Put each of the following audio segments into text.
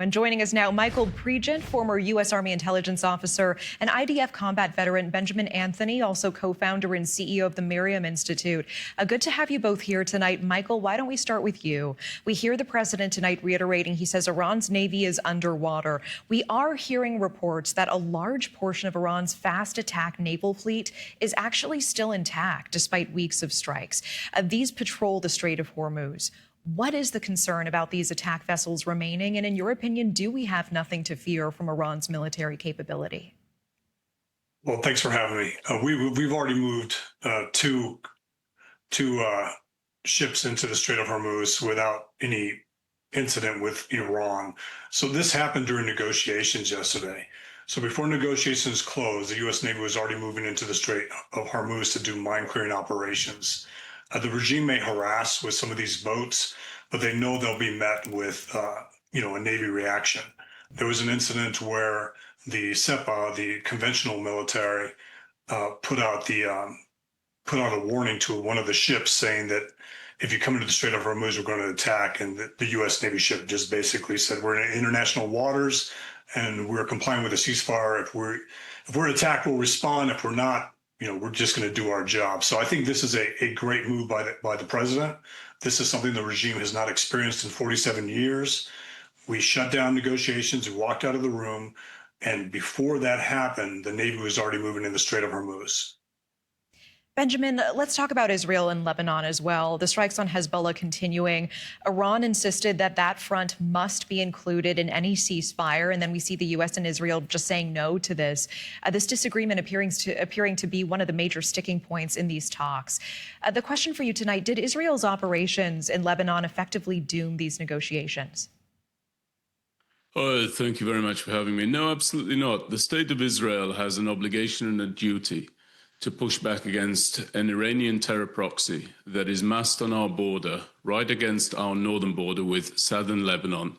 And joining us now, Michael Pregent, former U.S. Army intelligence officer, and IDF combat veteran Benjamin Anthony, also co-founder and CEO of the MirYam Institute. Good to have you both here tonight. Michael, why don't we start with you? We hear the president tonight reiterating, he says Iran's Navy is underwater. We are hearing reports that a large portion of Iran's fast attack naval fleet is actually still intact, despite weeks of strikes. These patrol the Strait of Hormuz. What is the concern about these attack vessels remaining? And in your opinion, do we have nothing to fear from Iran's military capability? Well, thanks for having me. We've already moved two ships into the Strait of Hormuz without any incident with Iran. So this happened during negotiations yesterday. So before negotiations closed, the U.S. Navy was already moving into the Strait of Hormuz to do mine clearing operations. The regime may harass with some of these boats, but they know they'll be met with, a Navy reaction. There was an incident where the SEPA, the conventional military, put out a warning to one of the ships saying that if you come into the Strait of Hormuz, we're going to attack. And the U.S. Navy ship just basically said, we're in international waters and we're complying with a ceasefire. If we're attacked, we'll respond. If we're not, we're just going to do our job. So I think this is a great move by the president. This is something the regime has not experienced in 47 years. We shut down negotiations, we walked out of the room, and before that happened, the Navy was already moving in the Strait of Hormuz. Benjamin, let's talk about Israel and Lebanon as well. The strikes on Hezbollah continuing. Iran insisted that that front must be included in any ceasefire, and then we see the U.S. and Israel just saying no to this. This disagreement appearing to be one of the major sticking points in these talks. The question for you tonight, did Israel's operations in Lebanon effectively doom these negotiations? Oh, thank you very much for having me. No, absolutely not. The state of Israel has an obligation and a duty to push back against an Iranian terror proxy that is massed on our border, right against our northern border with southern Lebanon,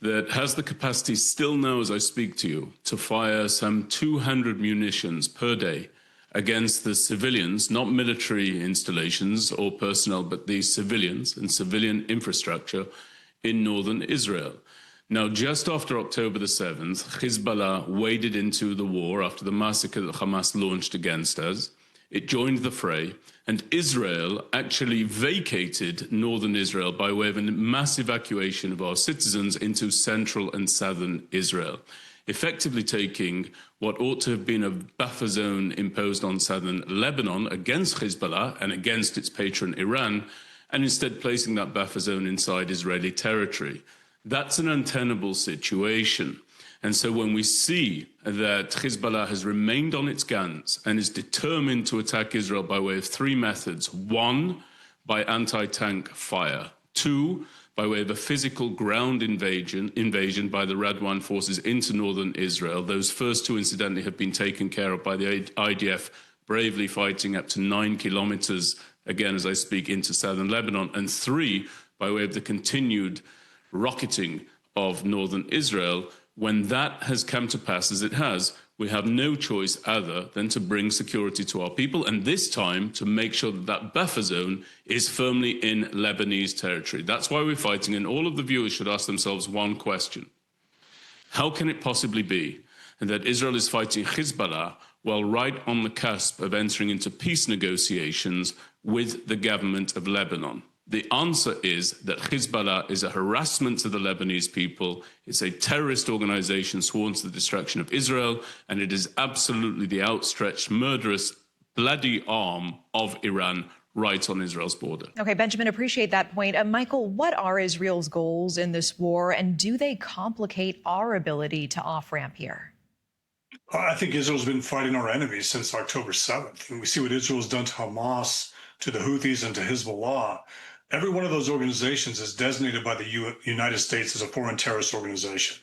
that has the capacity still now as I speak to you to fire some 200 munitions per day against the civilians, not military installations or personnel, but the civilians and civilian infrastructure in northern Israel. Now, just after October the 7th, Hezbollah waded into the war after the massacre that Hamas launched against us. It joined the fray, and Israel actually vacated northern Israel by way of a mass evacuation of our citizens into central and southern Israel, effectively taking what ought to have been a buffer zone imposed on southern Lebanon against Hezbollah and against its patron Iran, and instead placing that buffer zone inside Israeli territory. That's an untenable situation. And so when we see that Hezbollah has remained on its guns and is determined to attack Israel by way of three methods: one, by anti-tank fire; two, by way of a physical ground invasion by the Radwan forces into northern Israel. Those first two, incidentally, have been taken care of by the IDF bravely fighting up to 9 kilometers, again, as I speak, into southern Lebanon; and three, by way of the continued rocketing of northern Israel. When that has come to pass, as it has, we have no choice other than to bring security to our people, and this time to make sure that that buffer zone is firmly in Lebanese territory. That's why we're fighting, and all of the viewers should ask themselves one question. How can it possibly be that Israel is fighting Hezbollah while right on the cusp of entering into peace negotiations with the government of Lebanon? The answer is that Hezbollah is a harassment to the Lebanese people. It's a terrorist organization sworn to the destruction of Israel, and it is absolutely the outstretched, murderous, bloody arm of Iran right on Israel's border. Okay, Benjamin, appreciate that point. Michael, what are Israel's goals in this war, and do they complicate our ability to off-ramp here? I think Israel's been fighting our enemies since October 7th. And we see what Israel's done to Hamas, to the Houthis, and to Hezbollah. Every one of those organizations is designated by the United States as a foreign terrorist organization.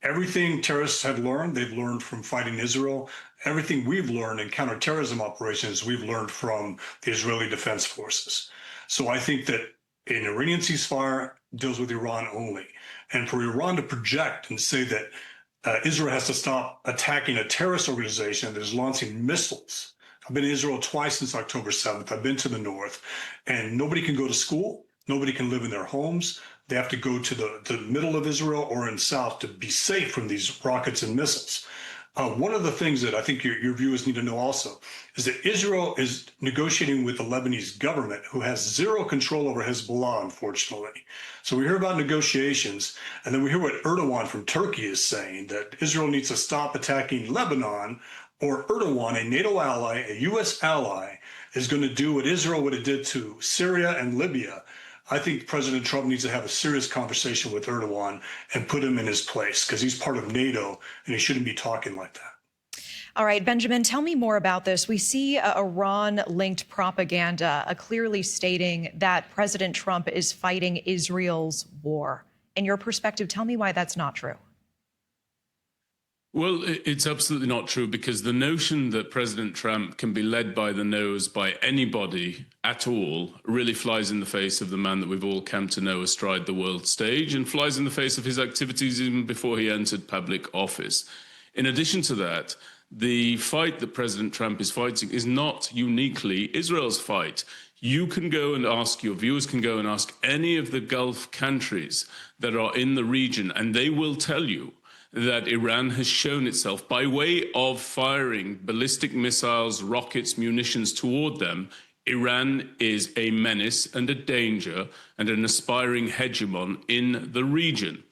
Everything terrorists have learned, they've learned from fighting Israel. Everything we've learned in counterterrorism operations, we've learned from the Israeli Defense Forces. So I think that an Iranian ceasefire deals with Iran only. And for Iran to project and say that Israel has to stop attacking a terrorist organization that is launching missiles. I've been to Israel twice since October 7th. I've been to the north, and nobody can go to school. Nobody can live in their homes. they have to go to the middle of Israel or in south to be safe from these rockets and missiles. One of the things that I think your viewers need to know also is that Israel is negotiating with the Lebanese government, who has zero control over Hezbollah, unfortunately. So we hear about negotiations, and then we hear what Erdogan from Turkey is saying, that Israel needs to stop attacking Lebanon, or Erdogan, a NATO ally, a U.S. ally, is going to do what Israel would have did to Syria and Libya. I think President Trump needs to have a serious conversation with Erdogan and put him in his place, because he's part of NATO and he shouldn't be talking like that. All right, Benjamin, tell me more about this. We see Iran-linked propaganda clearly stating that President Trump is fighting Israel's war. In your perspective, tell me why that's not true. Well, it's absolutely not true, because the notion that President Trump can be led by the nose by anybody at all really flies in the face of the man that we've all come to know astride the world stage, and flies in the face of his activities even before he entered public office. In addition to that, the fight that President Trump is fighting is not uniquely Israel's fight. You can go and ask, your viewers can go and ask any of the Gulf countries that are in the region, and they will tell you that Iran has shown itself, by way of firing ballistic missiles, rockets, munitions toward them, Iran is a menace and a danger and an aspiring hegemon in the region.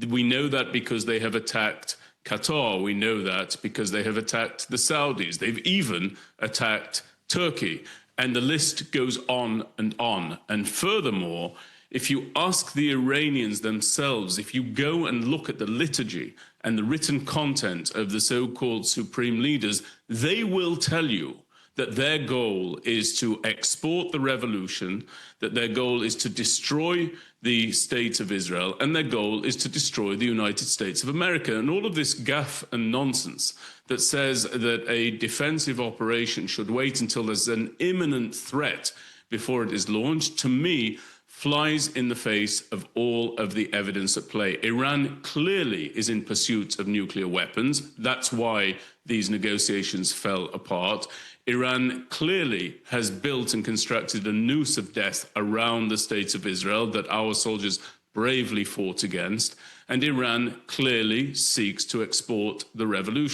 We know that because they have attacked Qatar. We know that because they have attacked the Saudis. They've even attacked Turkey. And the list goes on and on. And furthermore, if you ask the Iranians themselves, if you go and look at the liturgy and the written content of the so-called supreme leaders, they will tell you that their goal is to export the revolution, that their goal is to destroy the state of Israel, and their goal is to destroy the United States of America. And all of this guff and nonsense that says that a defensive operation should wait until there's an imminent threat before it is launched, to me, flies in the face of all of the evidence at play. Iran clearly is in pursuit of nuclear weapons. That's why these negotiations fell apart. Iran clearly has built and constructed a noose of death around the state of Israel that our soldiers bravely fought against. And Iran clearly seeks to export the revolution.